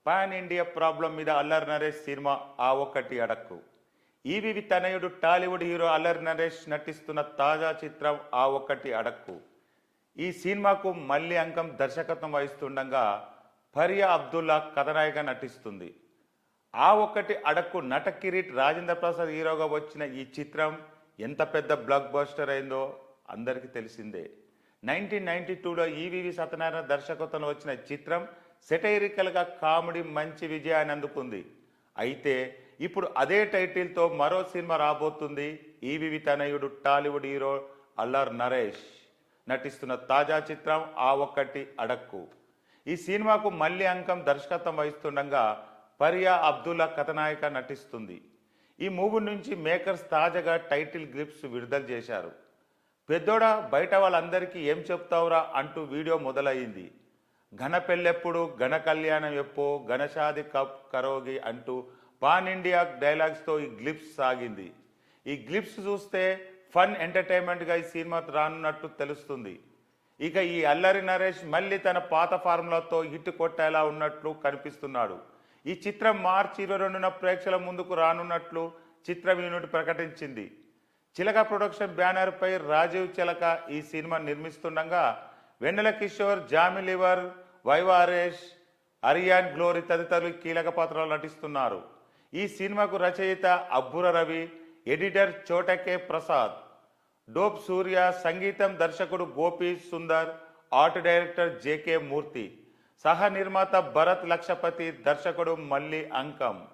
Pan India problem మీద Allari Naresh cinema ఆ ఒక్కటి అడక్కు. ఈవివి తనయుడు టాలీవుడ్ హీరో అల్లరి నరేష్ నటిస్తున్న తాజా చిత్రం ఆ ఒక్కటి అడక్కు. ఈ సినిమాకు మల్లి అంకం దర్శకత్వం వహిస్తుండగా ఫరియా అబ్దుల్లా కథనాయిగా నటిస్తుంది. ఆ ఒక్కటి అడక్కు నట కిరీట్ రాజేంద్ర ప్రసాద్ హీరోగా వచ్చిన ఈ చిత్రం ఎంత పెద్ద బ్లాక్ బస్టర్ అయిందో అందరికీ తెలిసిందే. 1992లో ఈవివి సత్యనారాయణ దర్శకత్వంలో వచ్చిన చిత్రం సెటైరికల్గా కామెడీ మంచి విజయాన్ని అందుకుంది. అయితే ఇప్పుడు అదే టైటిల్తో మరో సినిమా రాబోతుంది. ఈవివి తనయుడు టాలీవుడ్ హీరో అల్లరి నరేష్ నటిస్తున్న తాజా చిత్రం ఆ ఒక్కటి అడక్కు. ఈ సినిమాకు మల్లి అంకం దర్శకత్వం వహిస్తుండగా ఫరియా అబ్దుల్లా కథనాయిక నటిస్తుంది. ఈ మూవీ నుంచి మేకర్స్ తాజాగా టైటిల్ గ్లిప్స్ విడుదల చేశారు. పెద్దోడ బయట వాళ్ళందరికీ ఏం చెప్తావురా అంటూ వీడియో మొదలయ్యింది. ఘన పెళ్ళెప్పుడు, ఘన కళ్యాణం ఎప్పో, ఘనషాది కప్ కరోగి అంటూ పాన్ ఇండియా డైలాగ్స్తో ఈ గ్లిప్స్ సాగింది. ఈ గ్లిప్స్ చూస్తే ఫన్ ఎంటర్టైన్మెంట్గా ఈ సినిమా రానున్నట్టు తెలుస్తుంది. ఇక ఈ అల్లరి నరేష్ మళ్ళీ తన పాత ఫార్ములాతో హిట్ కొట్టేలా ఉన్నట్లు కనిపిస్తున్నాడు. ఈ చిత్రం మార్చి 22న ప్రేక్షకుల ముందుకు రానున్నట్లు చిత్రం యూనిట్ ప్రకటించింది. చిలక ప్రొడక్షన్ బ్యానర్పై రాజీవ్ చిలక ఈ సినిమా నిర్మిస్తుండగా వెన్నెల కిషోర్, జామి లివర్, వైవారేష్, అరియాన్ గ్లోరీ తదితరులు కీలక పాత్రలు నటిస్తున్నారు. ఈ సినిమాకు రచయిత అబ్బుర రవి, ఎడిటర్ చోటకే ప్రసాద్, డోప్ సూర్య, సంగీతం దర్శకుడు Gopi Sundar, art director JK Murthy, సహ నిర్మాత భరత్ లక్షపతి, దర్శకుడు మల్లి అంకం.